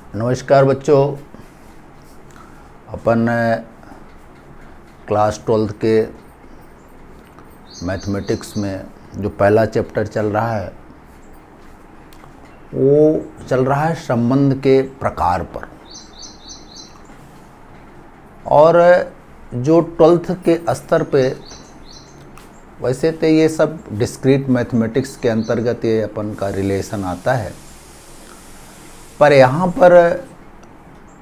नमस्कार बच्चों, अपन class 12th के मैथमेटिक्स में जो पहला चैप्टर चल रहा है वो चल रहा है संबंध के प्रकार पर। और जो 12th के स्तर पे, वैसे तो ये सब डिस्क्रीट मैथमेटिक्स के अंतर्गत ये अपन का रिलेशन आता है, पर यहाँ पर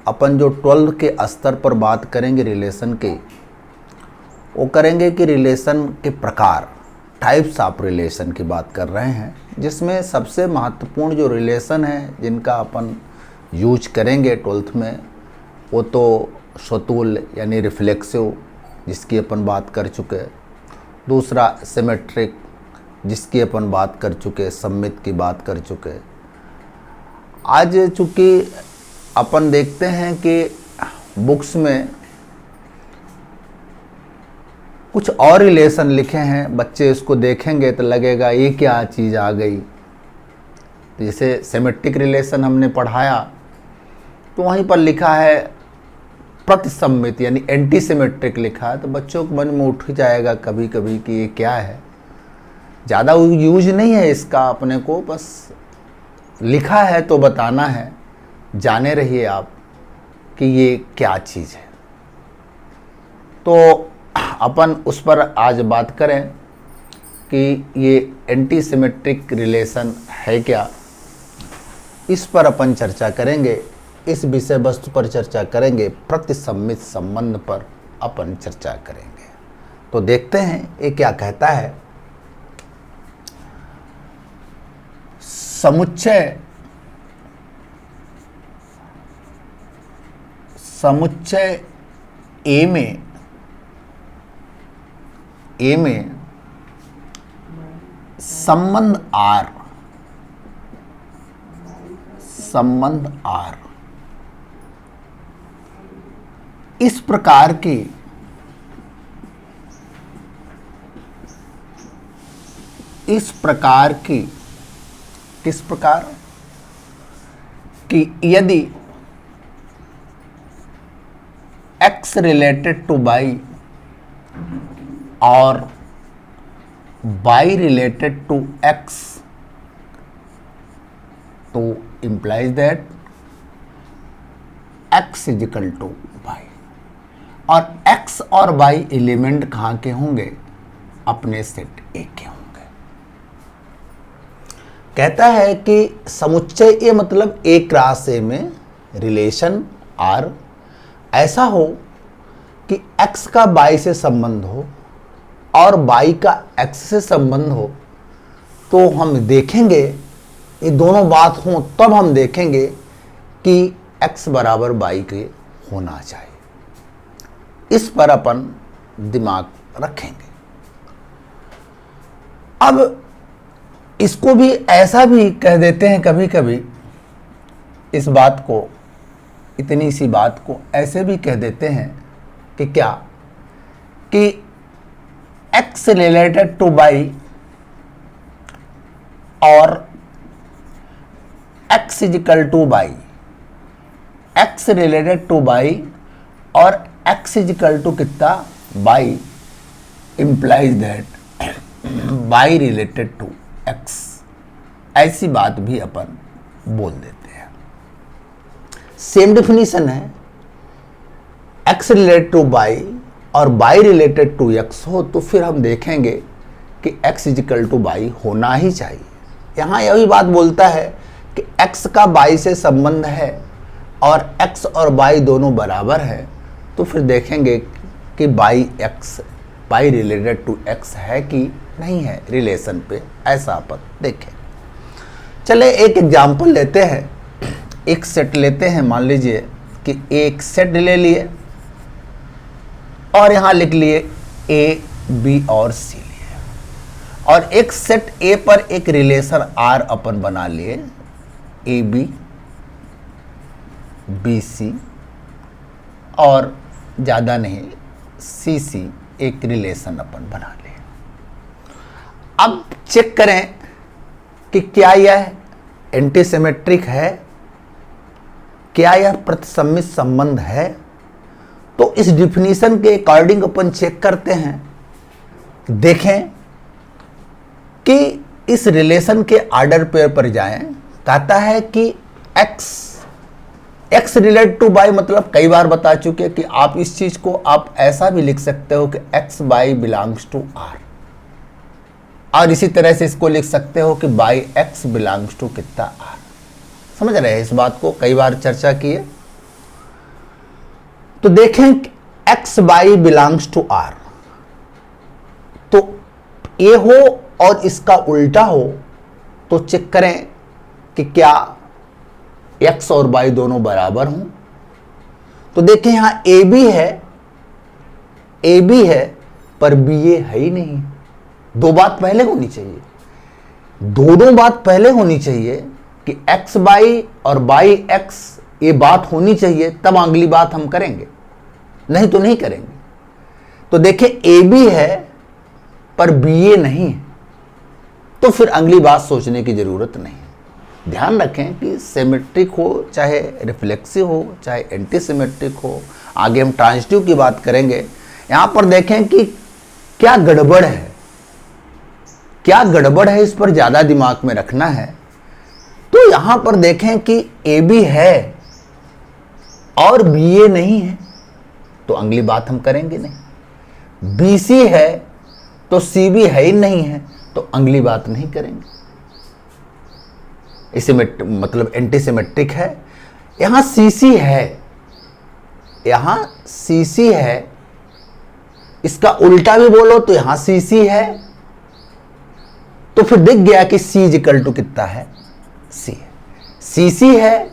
अपन जो 12 के स्तर पर बात करेंगे रिलेशन की, वो करेंगे कि रिलेशन के प्रकार, टाइप्स ऑफ रिलेशन की बात कर रहे हैं, जिसमें सबसे महत्वपूर्ण जो रिलेशन है जिनका अपन यूज करेंगे 12th में, वो तो स्वतुल्य यानी रिफ्लेक्सिव जिसकी अपन बात कर चुके, दूसरा सिमेट्रिक जिसकी अपन बात कर चुके, सममित की बात कर चुके। आज चूँकि अपन देखते हैं कि बुक्स में कुछ और रिलेशन लिखे हैं, बच्चे इसको देखेंगे तो लगेगा ये क्या चीज़ आ गई। जैसे सिमेट्रिक रिलेशन हमने पढ़ाया तो वहीं पर लिखा है प्रतिसम्मित यानी एंटी सिमेट्रिक लिखा है, तो बच्चों के मन में उठ जाएगा कभी कभी कि ये क्या है। ज़्यादा यूज नहीं है इसका, अपने को बस लिखा है तो बताना है, जाने रहिए आप कि ये क्या चीज़ है। तो अपन उस पर आज बात करें कि ये एंटी सिमेट्रिक रिलेशन है क्या, इस पर अपन चर्चा करेंगे। इस विषय वस्तु पर चर्चा करेंगे, प्रतिसम्मित संबंध पर अपन चर्चा करेंगे। तो देखते हैं ये क्या कहता है। समुच्चय ए में संबंध R इस प्रकार की किस प्रकार कि यदि x रिलेटेड टू y और y रिलेटेड टू x, तो implies that x is equal to y। और x और y एलिमेंट कहाँ के होंगे? अपने सेट A के होंगे। कहता है कि समुच्चय ए मतलब A क्रॉस A में रिलेशन R ऐसा हो कि x का y से संबंध हो और y का x से संबंध हो, तो हम देखेंगे ये दोनों बात हों तब हम देखेंगे कि x बराबर y के होना चाहिए। इस पर अपन दिमाग रखेंगे। अब इसको भी ऐसा भी कह देते हैं कभी कभी, इस बात को, इतनी सी बात को ऐसे भी कह देते हैं कि क्या, कि x रिलेटेड टू y और x is equal to y, x related to y और x इजिकल टू कितना y implies that y related to x। ऐसी बात भी अपन बोल देते हैं। सेम डेफिनेशन है, x रिलेटेड टू y और y रिलेटेड टू x हो तो फिर हम देखेंगे कि x इजिकल टू y होना ही चाहिए। यहाँ यही बात बोलता है कि x का y से संबंध है और x और y दोनों बराबर है, तो फिर देखेंगे कि y रिलेटेड टू x है कि नहीं है रिलेशन पे, ऐसा अपन देखें। चले एक एग्जाम्पल लेते हैं, एक सेट लेते हैं। मान लीजिए कि एक सेट ले लिए और यहाँ लिख लिए A, B और C लिए, और एक सेट A पर एक रिलेशन R अपन बना लिए, AB, BC और ज़्यादा नहीं CC एक रिलेशन अपन बना लिए। अब चेक करें कि क्या यह एंटी सिमेट्रिक है क्या यह प्रतिसम्मित संबंध है? तो इस डिफिनीशन के अकॉर्डिंग अपन चेक करते हैं, देखें कि इस रिलेशन के ऑर्डर पेयर पर जाएं। कहता है कि x रिलेट टू y, मतलब कई बार बता चुके हैं कि आप इस चीज को आप ऐसा भी लिख सकते हो कि x y belongs to r, और इसी तरह से इसको लिख सकते हो कि y x बिलोंग्स टू कितना r। समझ रहे हैं इस बात को, कई बार चर्चा की है। तो देखें x y belongs to r, तो ये हो और इसका उल्टा हो तो चेक करें कि क्या x और y दोनों बराबर हों। तो देखें यहां ए बी है पर बी ए है ही नहीं। दो बात पहले होनी चाहिए, दोनों बात पहले होनी चाहिए कि x y और y x ये बात होनी चाहिए, तब अगली बात हम करेंगे, नहीं तो नहीं करेंगे। तो देखें ए बी है पर बी ए नहीं है, तो फिर अगली बात सोचने की जरूरत नहीं है। ध्यान रखें कि सिमेट्रिक हो चाहे रिफ्लेक्सिव हो चाहे एंटी सिमेट्रिक हो, आगे हम ट्रांजिटिव की बात करेंगे। यहां पर देखें कि क्या गड़बड़ है, क्या गड़बड़ है, इस पर ज्यादा दिमाग में रखना है। तो यहां पर देखें कि ए बी है और बी ए नहीं है, तो अगली बात हम करेंगे नहीं। बी सी है तो सी बी है ही नहीं है, तो अगली बात नहीं करेंगे। मतलब एंटी सिमेट्रिक है। यहां सीसी है, यहां सीसी है, इसका उल्टा भी बोलो तो यहां सीसी है, तो फिर दिख गया कि सी इक्वल टू कितना है, सी है। सीसी है,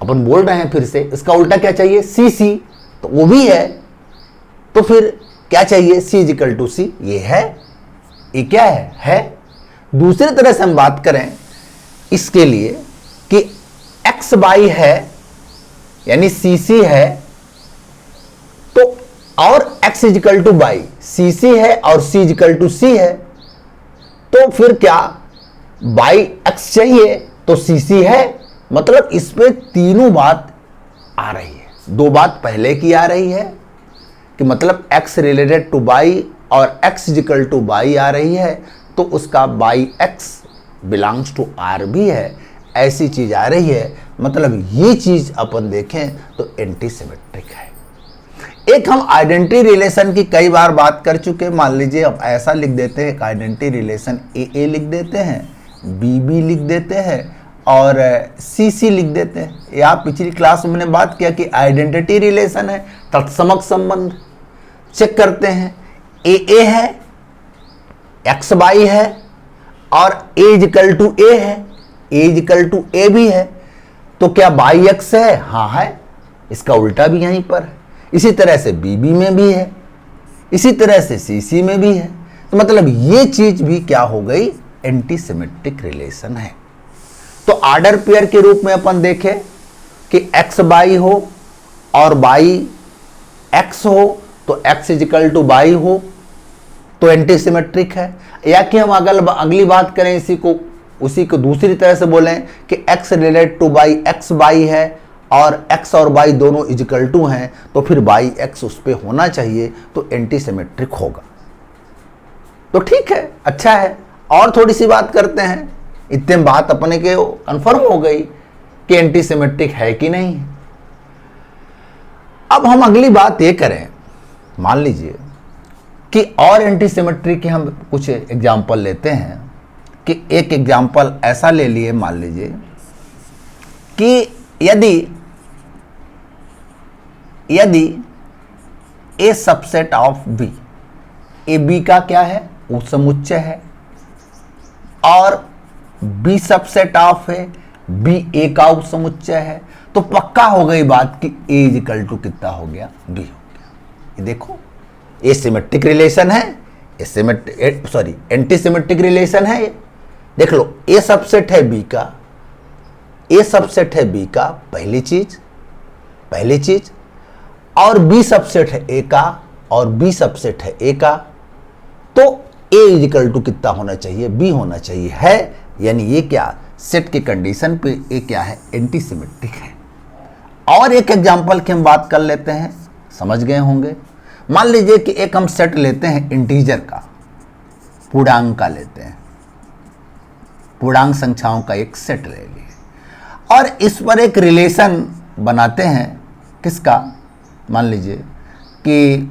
अपन बोल रहे हैं फिर से, इसका उल्टा क्या चाहिए, सीसी, तो वो भी है, तो फिर क्या चाहिए, सी इक्वल टू सी। ये है, ये क्या है। दूसरी तरह से हम बात करें इसके लिए कि एक्स वाई है यानी सी सी है, तो और एक्स इजिकल टू वाई, सी सी है और सी इजिकल टू सी है, तो फिर क्या वाई एक्स चाहिए तो सी सी है। मतलब इस पे तीनों बात आ रही है। दो बात पहले की आ रही है कि मतलब x रिलेटेड टू y और x इजिकल टू y आ रही है, तो उसका y x belongs to r भी है, ऐसी चीज आ रही है। मतलब ये चीज अपन देखें तो एंटी सिमेट्रिक है। एक हम आइडेंटिटी रिलेशन की कई बार बात कर चुके, मान लीजिए अब ऐसा लिख देते हैं, आइडेंटिटी रिलेशन ए लिख देते हैं, बी लिख देते हैं और सी लिख देते हैं। या पिछली क्लास में मैंने बात किया कि आइडेंटिटी रिलेशन है तत्समक संबंध। चेक करते हैं, ए है, एक्स वाई है और ए इजिकल टू ए है, ए इजिकल टू ए भी है, तो क्या बाई एक्स है, हाँ है, इसका उल्टा भी यहीं पर है। इसी तरह से बी में भी है, इसी तरह से सी में भी है। तो मतलब ये चीज भी क्या हो गई, एंटी सिमेट्रिक रिलेशन है। तो ऑर्डर पेयर के रूप में अपन देखें कि एक्स बाई हो और बाई एक्स हो, तो एक्स इजिकल टू बाई हो तो एंटी सिमेट्रिक है। या कि हम अगली बात करें उसी को दूसरी तरह से बोलें कि x related two by x by है और x और y दोनों इजिकल टू हैं, तो फिर बाई x उस पे होना चाहिए, तो एंटी सिमेट्रिक होगा। तो ठीक है, अच्छा है। और थोड़ी सी बात करते हैं, इतने बात अपने के कंफर्म हो गई कि एंटी सिमेट्रिक है कि नहीं। अब हम अगली बात ये करें, मान लीजिए कि और एंटी सिमेट्रिक के हम कुछ एग्जाम्पल लेते हैं कि एक एग्जाम्पल ऐसा ले लिए, मान लीजिए कि यदि A subset of B, A B का क्या है, उपसमुच्चय है, और बी सबसेट ऑफ है, बी ए का उपसमुच्चय है, तो पक्का हो गई बात कि ए इजिकल टू कितना हो गया, बी हो गया। ये देखो, ए सिमेट्रिक रिलेशन है, एंटी सिमेट्रिक रिलेशन है। ये देख लो, ए सबसेट है बी का, ए सबसेट है बी का, पहली चीज, और बी सबसेट है ए का और बी सबसेट है ए का, तो ए इजिकल टू कितना होना चाहिए, बी होना चाहिए, है। यानी ये क्या, सेट के कंडीशन पे ए क्या है, एंटी सिमेट्रिक है। और एक एग्जाम्पल की हम बात कर लेते हैं, समझ गए होंगे। मान लीजिए कि एक हम सेट लेते हैं इंटीजर का, पूर्णांक का लेते हैं, पूर्णांक संख्याओं का एक सेट ले लिए और इस पर एक रिलेशन बनाते हैं। किसका? मान लीजिए कि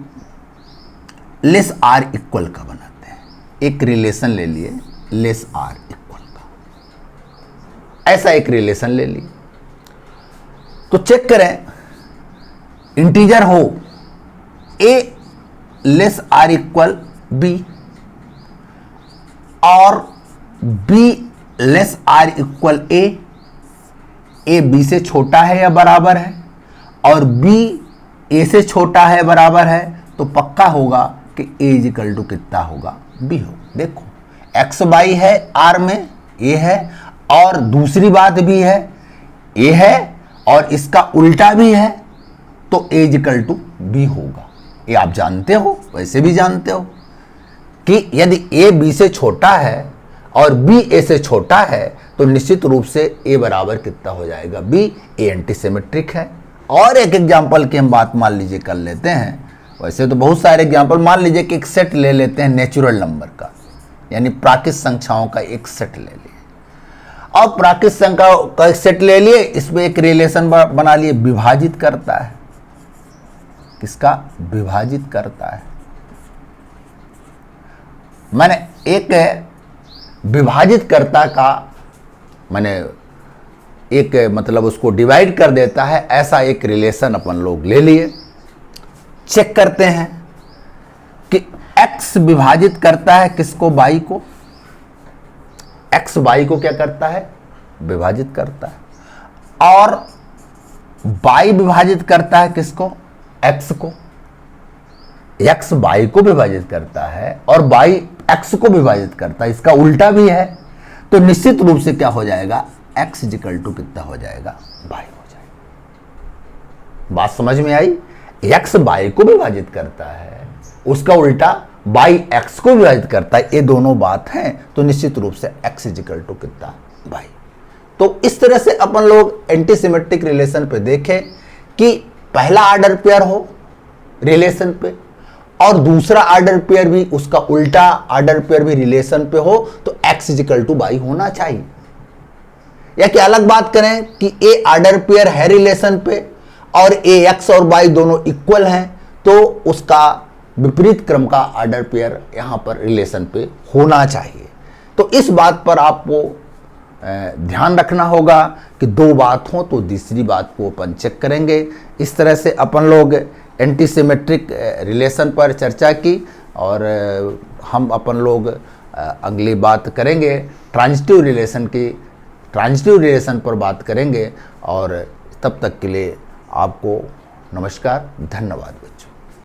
लेस आर इक्वल का बनाते हैं, एक रिलेशन ले लिए लेस आर इक्वल का, ऐसा एक रिलेशन ले लिए। तो चेक करें, इंटीजर हो A less or equal B और B less or equal A B से छोटा है या बराबर है और बी ए से छोटा है बराबर है, तो पक्का होगा कि ए इक्वल टू कितना होगा? बी हो। देखो एक्स वाई है, आर में ए है और दूसरी बात भी है, ए है और इसका उल्टा भी है, तो ए इक्वल टू बी होगा। ये आप जानते हो, वैसे भी जानते हो कि यदि ए बी से छोटा है और बी ए से छोटा है तो निश्चित रूप से ए बराबर कितना हो जाएगा? बी। ए एंटीसिमेट्रिक है। और एक एग्जांपल की हम बात मान लीजिए कर लेते हैं, वैसे तो बहुत सारे एग्जांपल, मान लीजिए कि एक सेट ले लेते हैं नेचुरल नंबर का, यानी प्राकृतिक संख्याओं का एक सेट ले लिए। अब प्राकृतिक संख्याओं का एक सेट ले लिए, इसमें एक रिलेशन बना लिए, विभाजित करता है। किसका? विभाजित करता है। मैंने एक विभाजित करता का मैंने एक मतलब उसको डिवाइड कर देता है, ऐसा एक रिलेशन अपन लोग ले लिए। चेक करते हैं कि x विभाजित करता है किसको? y को। x y को क्या करता है? विभाजित करता है। और y विभाजित करता है किसको? x को। x y को विभाजित करता है और y x को विभाजित करता है, इसका उल्टा भी है, तो निश्चित रूप से क्या हो जाएगा? x इक्वल टू कितना हो जाएगा? y हो जाएगा। बात समझ में आई? x y को विभाजित करता है, उसका उल्टा y x को विभाजित करता है, ये दोनों बात हैं, तो निश्चित रूप से x इक्वल टू कितना? y। तो इस तरह से अपन लोग एंटीसिमेट्रिक रिलेशन पे देखें कि पहला ऑर्डर पेयर हो रिलेशन पे और दूसरा ऑर्डर पेयर भी, उसका उल्टा ऑर्डर पेयर भी रिलेशन पे हो, तो x इक्वल टू y होना चाहिए। या कि अलग बात करें कि ए ऑर्डर पेयर है रिलेशन पे और ए एक्स और y दोनों इक्वल हैं, तो उसका विपरीत क्रम का ऑर्डर पेयर यहां पर रिलेशन पे होना चाहिए। तो इस बात पर आपको ध्यान रखना होगा कि दो बात हो तो तीसरी बात को अपन चेक करेंगे। इस तरह से अपन लोग एंटीसिमेट्रिक रिलेशन पर चर्चा की और हम अपन लोग अगली बात करेंगे ट्रांजिटिव रिलेशन की, ट्रांजिटिव रिलेशन पर बात करेंगे। और तब तक के लिए आपको नमस्कार, धन्यवाद।